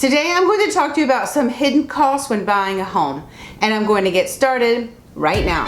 Today I'm going to talk to you about some hidden costs when buying a home, and I'm going to get started right now.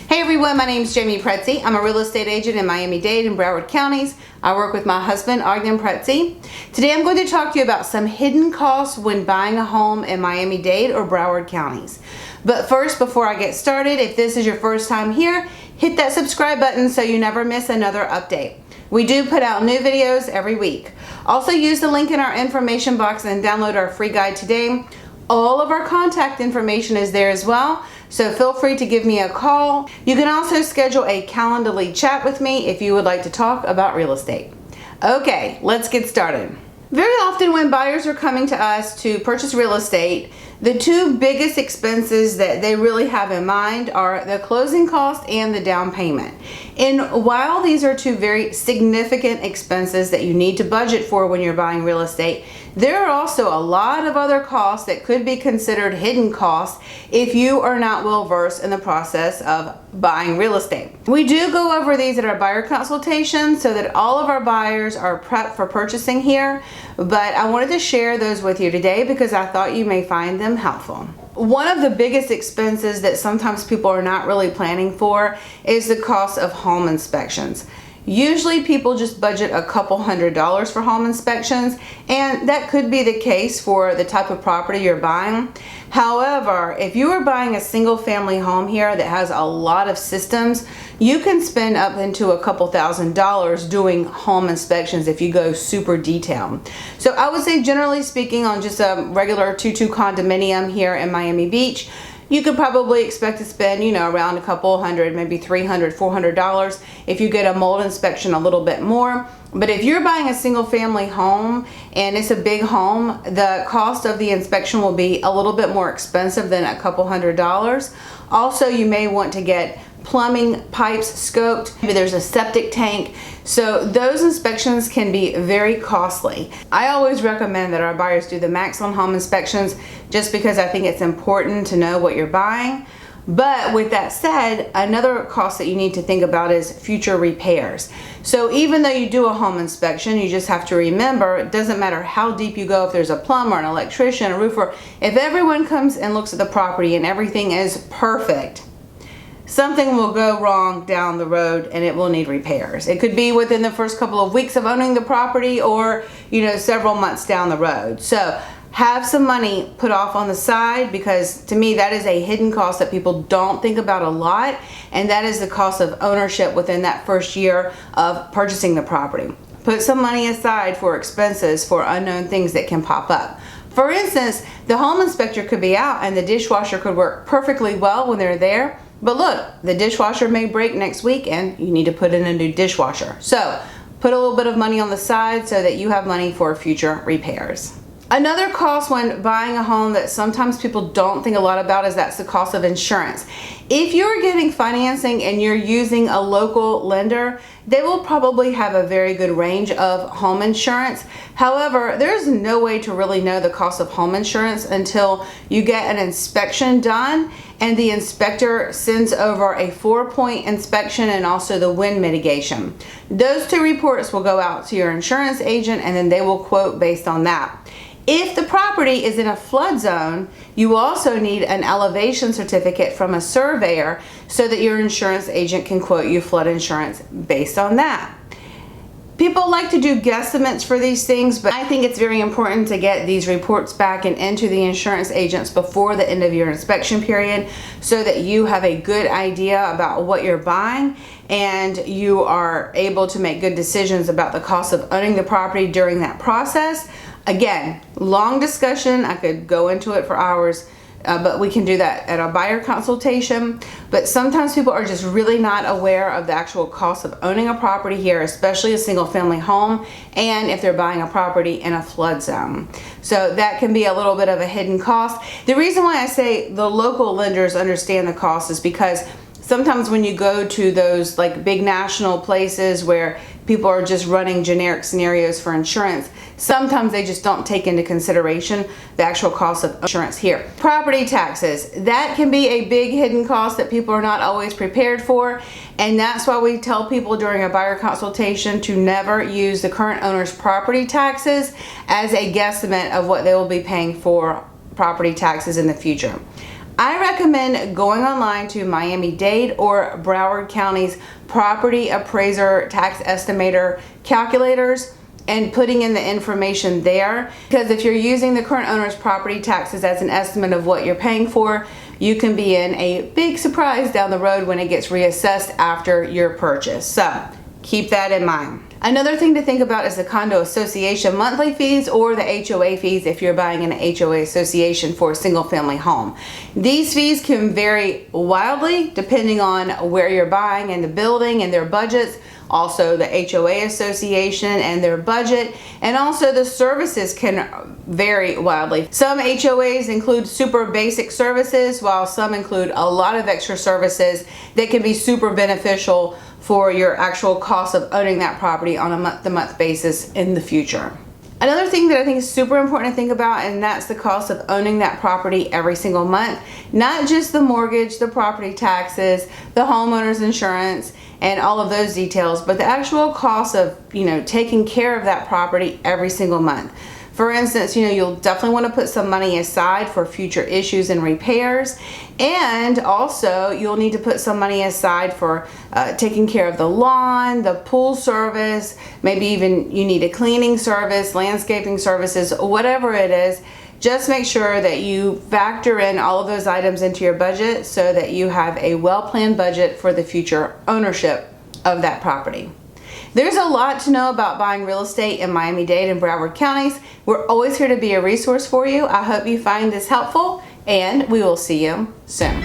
Hey everyone, my name is Jamey Prezzi. I'm a real estate agent in Miami-Dade and Broward counties. I work with my husband, Ognjen Prezzi. Today I'm going to talk to you about some hidden costs when buying a home in Miami-Dade or Broward counties. But first, before I get started, if this is your first time here, hit that subscribe button so you never miss another update. We do put out new videos every week. Also use the link in our information box and download our free guide today. All of our contact information is there as well, so feel free to give me a call. You can also schedule a Calendly chat with me if you would like to talk about real estate. Okay, let's get started. Very often when buyers are coming to us to purchase real estate, the two biggest expenses that they really have in mind are the closing cost and the down payment. And while these are two very significant expenses that you need to budget for when you're buying real estate, there are also a lot of other costs that could be considered hidden costs if you are not well versed in the process of buying real estate. We do go over these at our buyer consultation so that all of our buyers are prepped for purchasing here, but I wanted to share those with you today because I thought you may find them helpful. One of the biggest expenses that sometimes people are not really planning for is the cost of home inspections. Usually people just budget a couple $100s for home inspections, and that could be the case for the type of property you're buying. However, if you are buying a single family home here that has a lot of systems, you can spend up into a couple $1,000s doing home inspections if you go super detailed. So I would say, generally speaking, on just a regular 2-2 condominium here in Miami Beach, you could probably expect to spend, around a couple hundred, maybe $300, $400. If you get a mold inspection, a little bit more. But if you're buying a single family home and it's a big home, the cost of the inspection will be a little bit more expensive than a couple $100s. Also, you may want to get plumbing pipes scoped. Maybe there's a septic tank. So those inspections can be very costly. I always recommend that our buyers do the max on home inspections just because I think it's important to know what you're buying. But with that said, another cost that you need to think about is future repairs. So even though you do a home inspection, you just have to remember, it doesn't matter how deep you go, if there's a plumber, an electrician, a roofer, if everyone comes and looks at the property and everything is perfect, something will go wrong down the road and it will need repairs. It could be within the first couple of weeks of owning the property or, several months down the road. So have some money put off on the side, because to me that is a hidden cost that people don't think about a lot, and that is the cost of ownership within that first year of purchasing the property. Put some money aside for expenses for unknown things that can pop up. For instance, the home inspector could be out and the dishwasher could work perfectly well when they're there, but look, the dishwasher may break next week and you need to put in a new dishwasher. So put a little bit of money on the side so that you have money for future repairs. Another cost when buying a home that sometimes people don't think a lot about is that's the cost of insurance. If you're getting financing and you're using a local lender, they will probably have a very good range of home insurance. However, there's no way to really know the cost of home insurance until you get an inspection done and the inspector sends over a 4-point inspection and also the wind mitigation. Those two reports will go out to your insurance agent and then they will quote based on that. If the property is in a flood zone, you also need an elevation certificate from a surveyor so that your insurance agent can quote you flood insurance based on that. People like to do guesstimates for these things, but I think it's very important to get these reports back and into the insurance agents before the end of your inspection period so that you have a good idea about what you're buying and you are able to make good decisions about the cost of owning the property during that process. Again, long discussion. I could go into it for hours, but we can do that at a buyer consultation. But sometimes people are just really not aware of the actual cost of owning a property here, especially a single family home, and if they're buying a property in a flood zone. So that can be a little bit of a hidden cost. The reason why I say the local lenders understand the cost is because sometimes when you go to those like big national places where people are just running generic scenarios for insurance, sometimes they just don't take into consideration the actual cost of insurance here. Property taxes, that can be a big hidden cost that people are not always prepared for, and that's why we tell people during a buyer consultation to never use the current owner's property taxes as a guesstimate of what they will be paying for property taxes in the future. I recommend going online to Miami-Dade or Broward County's property appraiser tax estimator calculators and putting in the information there, because if you're using the current owner's property taxes as an estimate of what you're paying for, you can be in a big surprise down the road when it gets reassessed after your purchase. So keep that in mind. Another thing to think about is the Condo Association monthly fees or the HOA fees if you're buying an HOA association for a single family home. These fees can vary wildly depending on where you're buying and the building and their budgets. Also the HOA association and their budget, and also the services can vary wildly. Some HOAs include super basic services, while some include a lot of extra services that can be super beneficial for your actual cost of owning that property on a month-to-month basis in the future. Another thing that I think is super important to think about, and that's the cost of owning that property every single month. Not just the mortgage, the property taxes, the homeowner's insurance, and all of those details, but the actual cost of, taking care of that property every single month. For instance, you'll definitely want to put some money aside for future issues and repairs, and also you'll need to put some money aside for taking care of the lawn, the pool service, maybe even you need a cleaning service, landscaping services, whatever it is. Just make sure that you factor in all of those items into your budget so that you have a well-planned budget for the future ownership of that property. There's a lot to know about buying real estate in Miami-Dade and Broward counties. We're always here to be a resource for you. I hope you find this helpful, and we will see you soon.